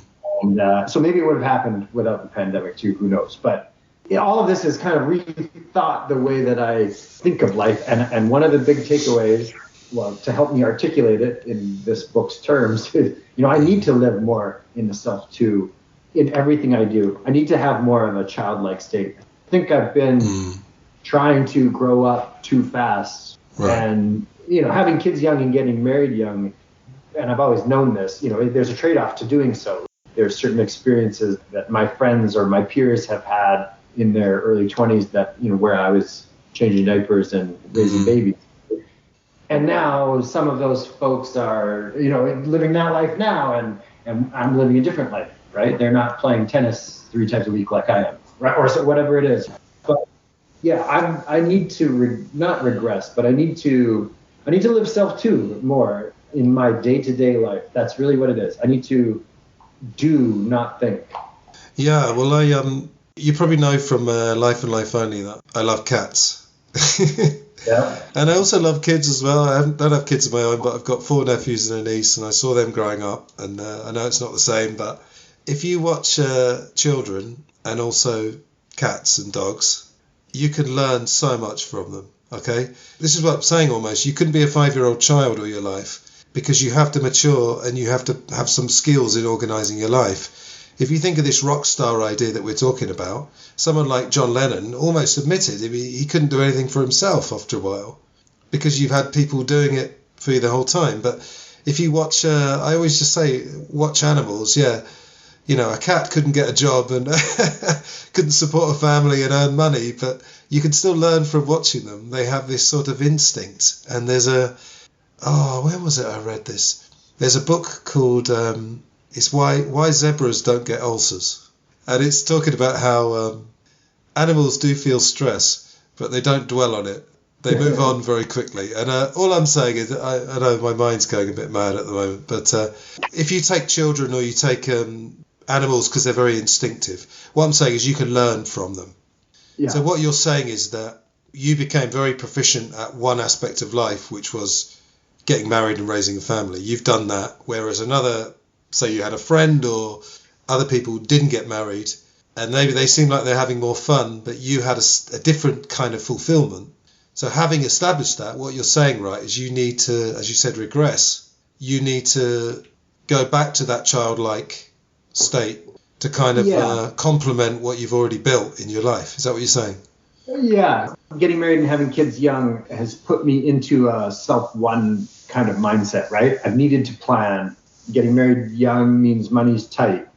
so maybe it would have happened without the pandemic too, who knows? But all of this has kind of rethought the way that I think of life. And one of the big takeaways, to help me articulate it in this book's terms, is, I need to live more in the self too, in everything I do. I need to have more of a childlike state. I think I've been trying to grow up too fast and, having kids young and getting married young. And I've always known this, there's a trade-off to doing so. There's certain experiences that my friends or my peers have had in their early 20s that, where I was changing diapers and raising babies. And now some of those folks are, living that life now, and I'm living a different life, right? They're not playing tennis 3 times a week like I am, right? Or so, whatever it is. But yeah, I need to not regress, but I need to live self too more in my day-to-day life. That's really what it is. I need to do, not think. Yeah, well, you probably know from Life and Life Only that I love cats. Yeah. And I also love kids as well. I don't have kids of my own, but I've got 4 nephews and a niece, and I saw them growing up. And I know it's not the same, but if you watch children and also cats and dogs, you can learn so much from them. Okay, this is what I'm saying. Almost, you couldn't be a 5-year-old child all your life because you have to mature and you have to have some skills in organising your life. If you think of this rock star idea that we're talking about, someone like John Lennon almost admitted he couldn't do anything for himself after a while because you've had people doing it for you the whole time. But if you watch, I always just say, watch animals. Yeah, a cat couldn't get a job and couldn't support a family and earn money, but you can still learn from watching them. They have this sort of instinct. And there's where was it I read this? There's a book called... It's why zebras don't get ulcers, and it's talking about how animals do feel stress, but they don't dwell on it. They move on very quickly. And all I'm saying is, I know my mind's going a bit mad at the moment, but if you take children or you take animals because they're very instinctive, what I'm saying is you can learn from them. Yeah. So what you're saying is that you became very proficient at one aspect of life, which was getting married and raising a family. You've done that, whereas another, say you had a friend or other people didn't get married, and maybe they seem like they're having more fun, but you had a different kind of fulfillment. So having established that, what you're saying, right, is you need to, as you said, regress. You need to go back to that childlike state to kind of complement what you've already built in your life. Is that what you're saying? Yeah. Getting married and having kids young has put me into a self-one kind of mindset, right? I've needed to plan. Getting married young means money's tight.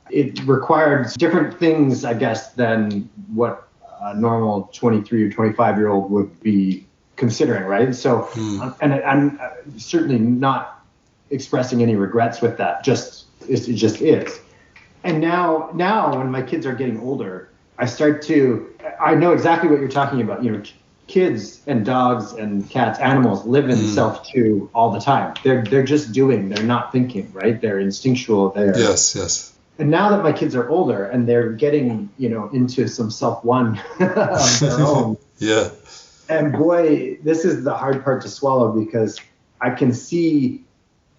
It required different things, I guess, than what a normal 23 or 25-year-old would be considering, right? So, and I'm certainly not expressing any regrets with that. It just is. And now when my kids are getting older, I know exactly what you're talking about. You know, kids and dogs and cats, animals live in self-2 all the time. They're just doing. They're not thinking, right? They're instinctual. Yes. And now that my kids are older and they're getting, into some self-one of their own. Yeah. And boy, this is the hard part to swallow because I can see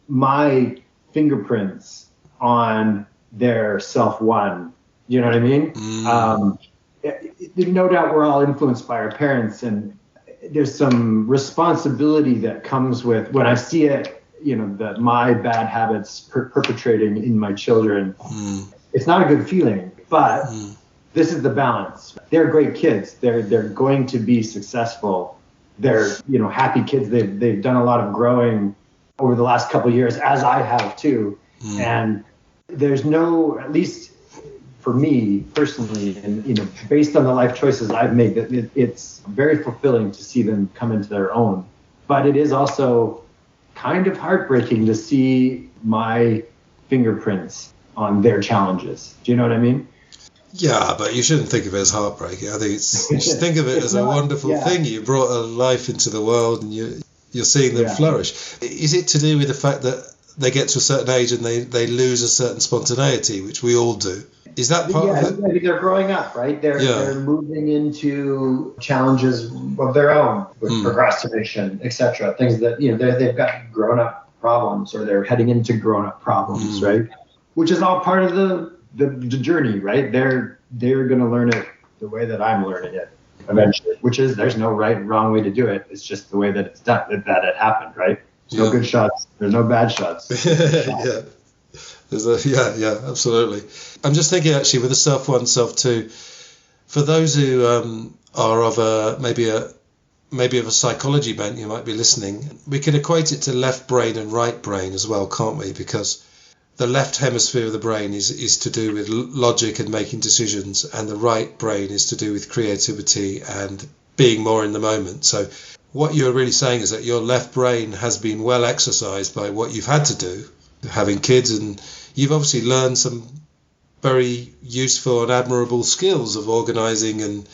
my fingerprints on their self-one. You know what I mean? No doubt we're all influenced by our parents, and there's some responsibility that comes with when I see it, that my bad habits perpetrating in my children. It's not a good feeling, but this is the balance. They're great kids. They're going to be successful. They're, happy kids. They've done a lot of growing over the last couple of years, as I have too. And there's no, at least for me personally, and based on the life choices I've made, it's very fulfilling to see them come into their own. But it is also kind of heartbreaking to see my fingerprints on their challenges. Do you know what I mean? Yeah, but you shouldn't think of it as heartbreaking. I think you should think of it as a wonderful thing. You brought a life into the world, and you're seeing them flourish. Is it to do with the fact that they get to a certain age and they lose a certain spontaneity, which we all do? Is that part of it? I think they're growing up, right? They're moving into challenges of their own with procrastination, etc. Things that, they've got grown-up problems, or they're heading into grown-up problems, right? Which is all part of the journey, right? They're going to learn it the way that I'm learning it eventually, which is there's no right and wrong way to do it. It's just the way that it's done, that it happened, right? There's no good shots. There's no bad shots. Absolutely. I'm just thinking actually with the self-1, self-2, for those who are of maybe of a psychology bent, you might be listening, we can equate it to left brain and right brain as well, can't we? Because the left hemisphere of the brain is to do with logic and making decisions, and the right brain is to do with creativity and being more in the moment. So what you're really saying is that your left brain has been well exercised by what you've had to do, having kids, and you've obviously learned some very useful and admirable skills of organising and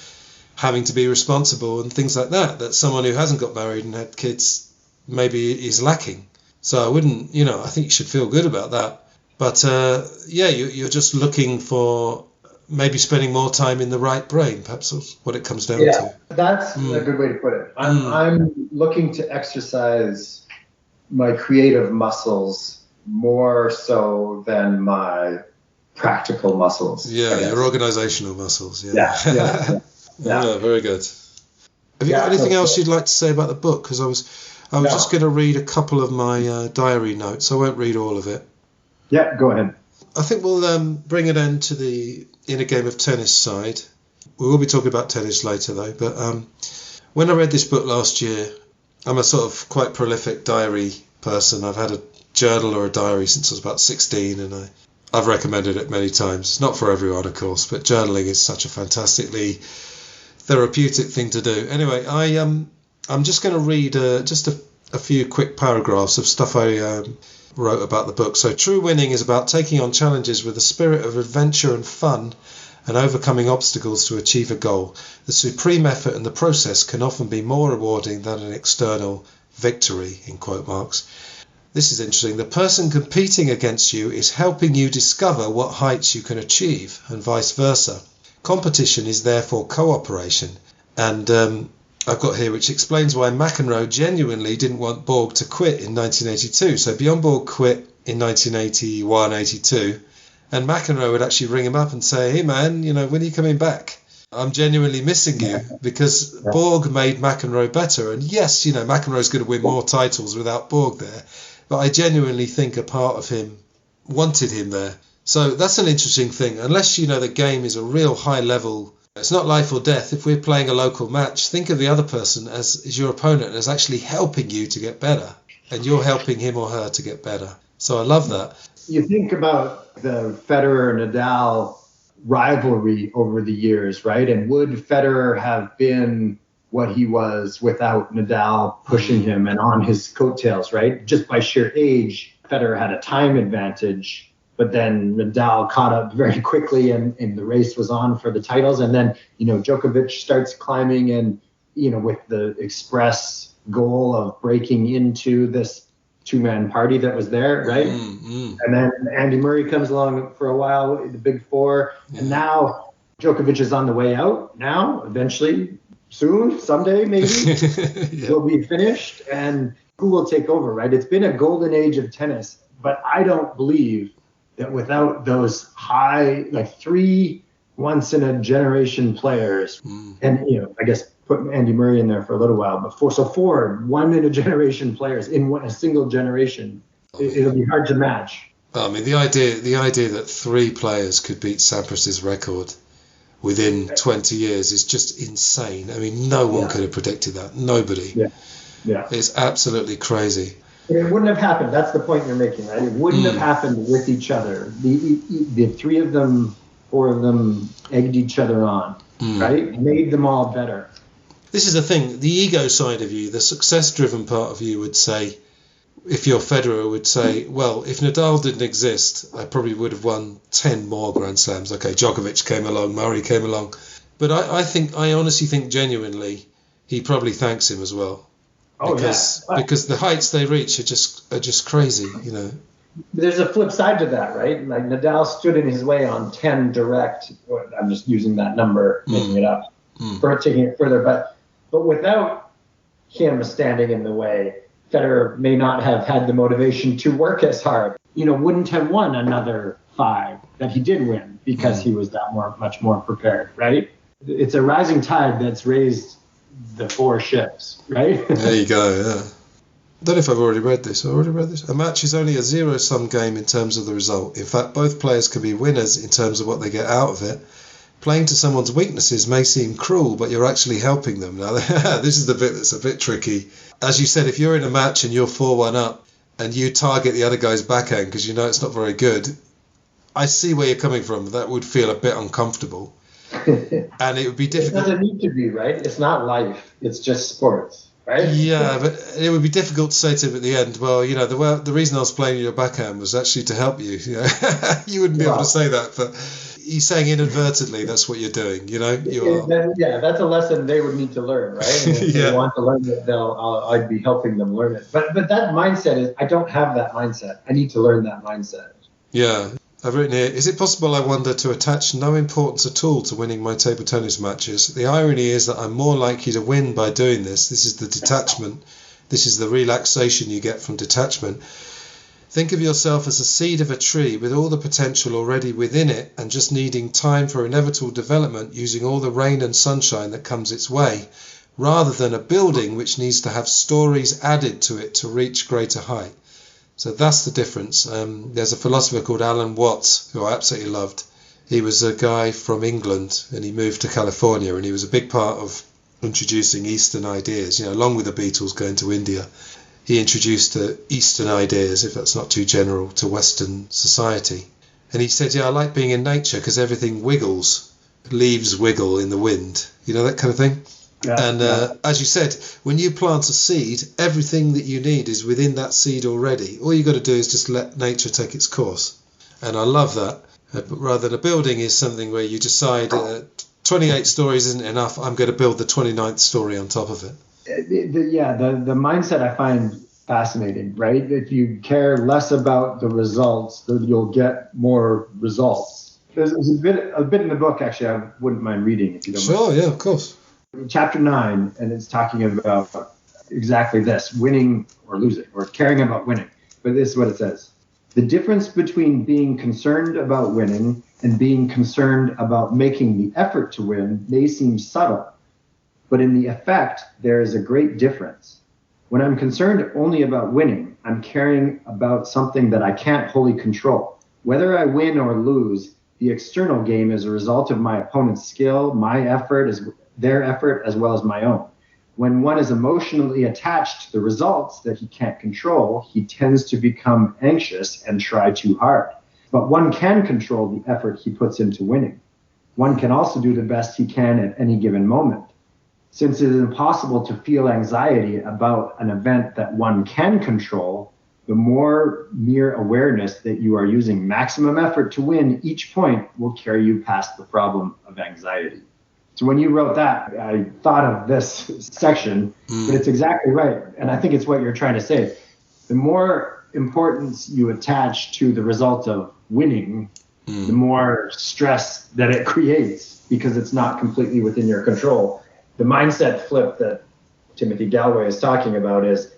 having to be responsible and things like that someone who hasn't got married and had kids maybe is lacking. So I wouldn't, I think you should feel good about that. But you're just looking for maybe spending more time in the right brain, perhaps that's what it comes down to. Yeah, that's a good way to put it. I'm looking to exercise my creative muscles more so than my practical muscles. Yeah, your organizational muscles. Yeah. Very good. Have you got anything else you'd like to say about the book? Because I was just going to read a couple of my diary notes. I won't read all of it. Yeah, go ahead. I think we'll bring it in to the inner game of tennis side. We will be talking about tennis later though. But when I read this book last year, I'm a sort of quite prolific diary person. I've had a journal or a diary since I was about 16, and I've recommended it many times. It's not for everyone, of course, but journaling is such a fantastically therapeutic thing to do. Anyway, I'm just going to read just a few quick paragraphs of stuff I wrote about the book. So true winning is about taking on challenges with a spirit of adventure and fun and overcoming obstacles to achieve a goal. The supreme effort and the process can often be more rewarding than an external victory, in quote marks. This is interesting. The person competing against you is helping you discover what heights you can achieve, and vice versa. Competition is therefore cooperation. And I've got here, which explains why McEnroe genuinely didn't want Borg to quit in 1982. So Bjorn Borg quit in 1981, 82, and McEnroe would actually ring him up and say, hey man, when are you coming back? I'm genuinely missing you, because Borg made McEnroe better. And yes, McEnroe's going to win more titles without Borg there, but I genuinely think a part of him wanted him there. So that's an interesting thing. Unless the game is a real high level, it's not life or death. If we're playing a local match, think of the other person as your opponent, as actually helping you to get better, and you're helping him or her to get better. So I love that. You think about the Federer-Nadal rivalry over the years, right? And would Federer have been what he was without Nadal pushing him and on his coattails, right? Just by sheer age, Federer had a time advantage, but then Nadal caught up very quickly and the race was on for the titles. And then, Djokovic starts climbing and, with the express goal of breaking into this two-man party that was there, right? And then Andy Murray comes along for a while, the big four, and now Djokovic is on the way out now, eventually, soon, someday maybe, will be finished, and who will take over, right? It's been a golden age of tennis, but I don't believe that without those high, like 3 once-in-a-generation players, and, I guess put Andy Murray in there for a little while, but 4 one-in-a-generation players in a single generation, it'll be hard to match. I mean, the idea that 3 players could beat Sampras's record within 20 years is just insane. I mean, no one could have predicted that. Nobody. Yeah. It's absolutely crazy. It wouldn't have happened. That's the point you're making, right? It wouldn't have happened with each other. The 3 of them, 4 of them egged each other on, right? Made them all better. This is the thing, the ego side of you, the success-driven part of you would say, if you're Federer, would say, well, if Nadal didn't exist, I probably would have won 10 more Grand Slams. Okay, Djokovic came along, Murray came along. But I honestly think genuinely he probably thanks him as well. Because the heights they reach are just crazy, There's a flip side to that, right? Like Nadal stood in his way on 10 direct, I'm just using that number, making it up, for taking it further, but without him standing in the way, Federer may not have had the motivation to work as hard. Wouldn't have won another 5 that he did win because he was much more prepared, right? It's a rising tide that's raised the 4 ships, right? There you go, yeah. I don't know if I've already read this. A match is only a zero-sum game in terms of the result. In fact, both players can be winners in terms of what they get out of it. Playing to someone's weaknesses may seem cruel, but you're actually helping them. Now, this is the bit that's a bit tricky. As you said, if you're in a match and you're 4-1 up and you target the other guy's backhand because it's not very good, I see where you're coming from. That would feel a bit uncomfortable. And it would be difficult. It doesn't need to be, right? It's not life. It's just sports, right? Yeah, but it would be difficult to say to him at the end, well, the reason I was playing your backhand was actually to help you. You wouldn't be able to say that, but he's saying inadvertently that's what you're doing, that's a lesson they would need to learn, right? And if they want to learn it, I'd be helping them learn it. But that mindset is, I don't have that mindset. I need to learn that mindset. Yeah. I've written here, is it possible, I wonder, to attach no importance at all to winning my table tennis matches? The irony is that I'm more likely to win by doing this. This is the detachment. This is the relaxation you get from detachment. Think of yourself as a seed of a tree with all the potential already within it and just needing time for inevitable development using all the rain and sunshine that comes its way, rather than a building which needs to have stories added to it to reach greater height. So that's the difference. There's a philosopher called Alan Watts, who I absolutely loved. He was a guy from England and he moved to California, and he was a big part of introducing Eastern ideas, along with the Beatles going to India. He introduced Eastern ideas, if that's not too general, to Western society. And he said, I like being in nature because everything wiggles. Leaves wiggle in the wind. That kind of thing. Yeah, and as you said, when you plant a seed, everything that you need is within that seed already. All you got to do is just let nature take its course. And I love that. But rather than a building is something where you decide 28 stories isn't enough, I'm going to build the 29th story on top of it. The mindset I find fascinating, right? If you care less about the results, then you'll get more results. There's a bit in the book, actually, I wouldn't mind reading if you don't mind. Sure, yeah, of course. chapter 9, and it's talking about exactly this, winning or losing, or caring about winning. But this is what it says. The difference between being concerned about winning and being concerned about making the effort to win may seem subtle, but in the effect, there is a great difference. When I'm concerned only about winning, I'm caring about something that I can't wholly control. Whether I win or lose, the external game is a result of my opponent's skill, my effort, their effort, as well as my own. When one is emotionally attached to the results that he can't control, he tends to become anxious and try too hard. But one can control the effort he puts into winning. One can also do the best he can at any given moment. Since it is impossible to feel anxiety about an event that one can control, the more mere awareness that you are using maximum effort to win each point will carry you past the problem of anxiety. So when you wrote that, I thought of this section, but it's exactly right. And I think it's what you're trying to say. The more importance you attach to the result of winning, the more stress that it creates because it's not completely within your control. The mindset flip that Timothy Gallwey is talking about is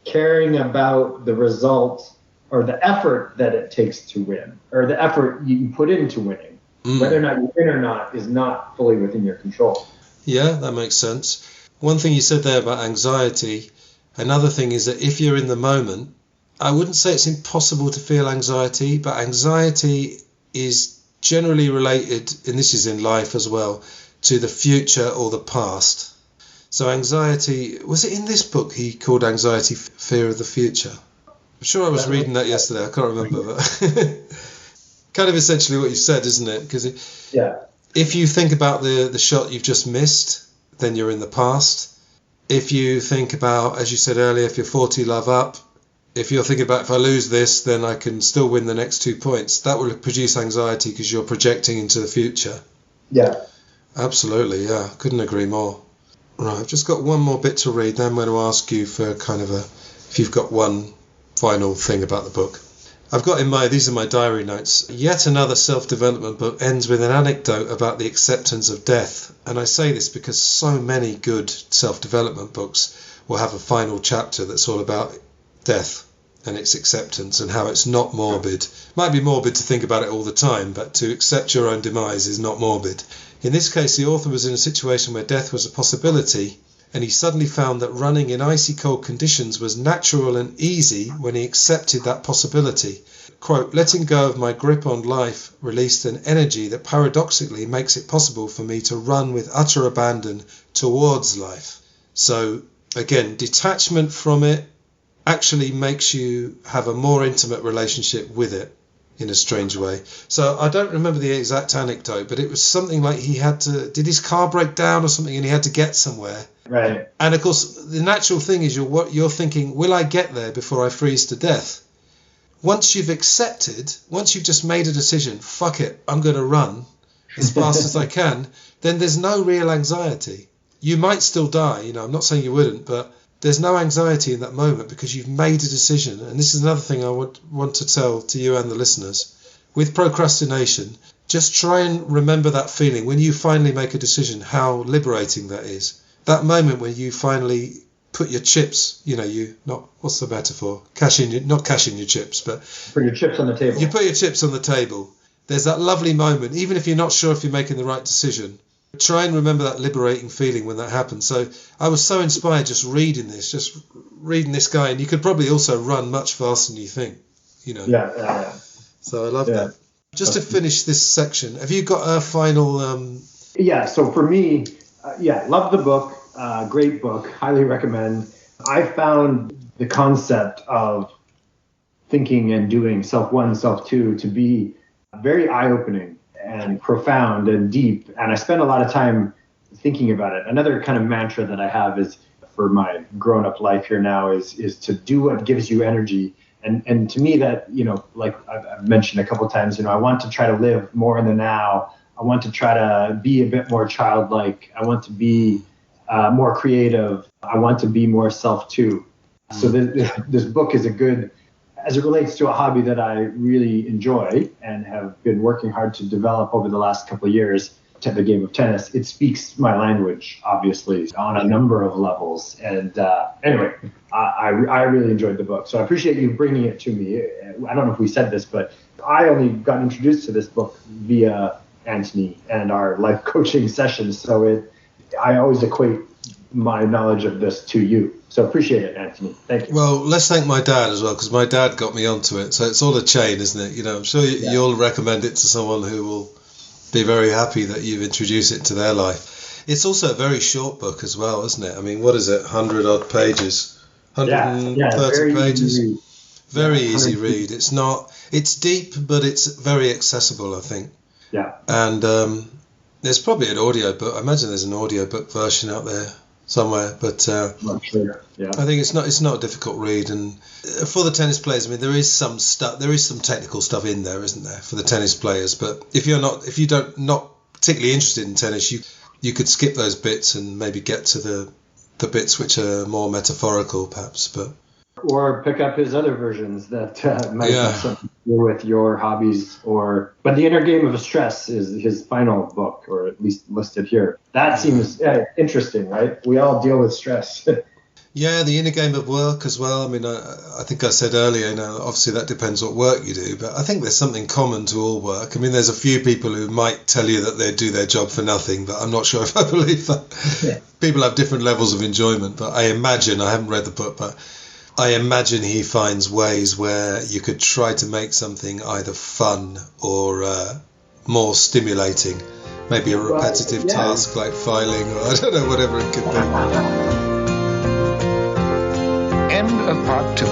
caring about the result or the effort that it takes to win, or the effort you put into winning. Whether or not you win or not is not fully within your control. Yeah, that makes sense. One thing you said there about anxiety, another thing is that if you're in the moment, I wouldn't say it's impossible to feel anxiety, but anxiety is generally related, and this is in life as well, to the future or the past. So anxiety, was it in this book he called anxiety fear of the future? I'm sure I was reading that yesterday, I can't remember, but kind of essentially what you said, isn't it? Because if you think about the shot you've just missed, then you're in the past. If you think about, as you said earlier, if you're 40 love up, if you're thinking about if I lose this, then I can still win the next 2 points, that will produce anxiety because you're projecting into the future. Yeah. Absolutely, yeah. Couldn't agree more. Right, I've just got one more bit to read, then I'm going to ask you for kind of if you've got one final thing about the book. I've got these are my diary notes. Yet another self-development book ends with an anecdote about the acceptance of death. And I say this because so many good self-development books will have a final chapter that's all about death and its acceptance and how it's not morbid. It might be morbid to think about it all the time, but to accept your own demise is not morbid. In this case, the author was in a situation where death was a possibility, and he suddenly found that running in icy cold conditions was natural and easy when he accepted that possibility. Quote, letting go of my grip on life released an energy that paradoxically makes it possible for me to run with utter abandon towards life. So again, detachment from it actually makes you have a more intimate relationship with it in a strange way. So I don't remember the exact anecdote, but it was something like did his car break down or something and he had to get somewhere. Right. And of course, the natural thing is you're thinking, will I get there before I freeze to death? Once you've accepted, once you've just made a decision, fuck it, I'm going to run as fast as I can, then there's no real anxiety. You might still die, I'm not saying you wouldn't, but there's no anxiety in that moment because you've made a decision. And this is another thing I would want to tell to you and the listeners. With procrastination, just try and remember that feeling when you finally make a decision, how liberating that is. That moment when you finally put your chips, what's the metaphor? Not cashing your chips, but put your chips on the table. You put your chips on the table. There's that lovely moment, even if you're not sure if you're making the right decision. Try and remember that liberating feeling when that happens. So I was so inspired just reading this guy, and you could probably also run much faster than you think, Yeah. So I love that. Just to finish this section, have you got a final? Yeah. So for me, love the book. Great book. Highly recommend. I found the concept of thinking and doing self one, self two to be very eye-opening and profound and deep. And I spend a lot of time thinking about it. Another kind of mantra that I have is for my grown-up life here now is to do what gives you energy. And to me that, like I've mentioned a couple of times, I want to try to live more in the now. I want to try to be a bit more childlike. I want to be more creative. I want to be more self too. So this book is a good, as it relates to a hobby that I really enjoy and have been working hard to develop over the last couple of years. the game of tennis, it speaks my language, obviously, on a number of levels. And anyway, I really enjoyed the book. So I appreciate you bringing it to me. I don't know if we said this, but I only got introduced to this book via Antony and our life coaching sessions. So I always equate my knowledge of this to you. So appreciate it, Antony. Thank you. Well, let's thank my dad as well, because my dad got me onto it. So it's all a chain, isn't it? I'm sure you'll recommend it to someone who will be very happy that you've introduced it to their life. It's also a very short book as well, isn't it? I mean, what is it? 100 odd pages, 130 pages. Very easy read. It's deep, but it's very accessible, I think. Yeah. And there's probably an audiobook. I imagine there's an audiobook version out there somewhere, but I'm sure. Yeah. I think it's not a difficult read. And for the tennis players, I mean, there is some technical stuff in there, isn't there, for the tennis players? But if you're not particularly interested in tennis, you could skip those bits and maybe get to the bits which are more metaphorical, perhaps. Or pick up his other versions that might have something to do with your hobbies. But The Inner Game of Stress is his final book, or at least listed here. That seems interesting, right? We all deal with stress. Yeah, The Inner Game of Work as well. I mean, I think I said earlier, obviously that depends what work you do, but I think there's something common to all work. I mean, there's a few people who might tell you that they do their job for nothing, but I'm not sure if I believe that. Yeah. People have different levels of enjoyment, but I haven't read the book, but I imagine he finds ways where you could try to make something either fun or more stimulating. Maybe a repetitive task like filing, or I don't know, whatever it could be. End of part 2.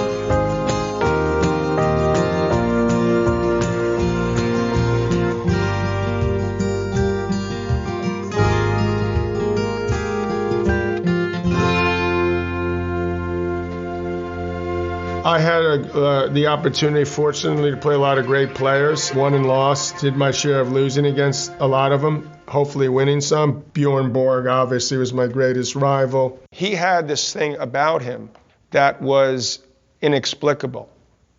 I had the opportunity, fortunately, to play a lot of great players. Won and lost. Did my share of losing against a lot of them, hopefully winning some. Borg obviously was my greatest rival. He had this thing about him that was inexplicable.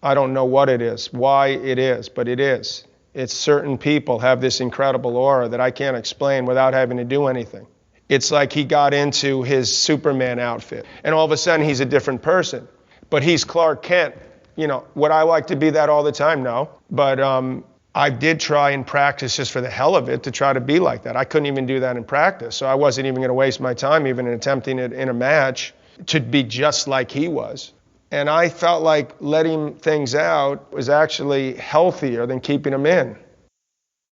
I don't know what it is, why it is, but it is. It's certain people have this incredible aura that I can't explain without having to do anything. It's like he got into his Superman outfit, and all of a sudden he's a different person. But he's Clark Kent. Would I like to be that all the time? No. But I did try and practice just for the hell of it to try to be like that. I couldn't even do that in practice. So I wasn't even going to waste my time even in attempting it in a match to be just like he was. And I felt like letting things out was actually healthier than keeping them in.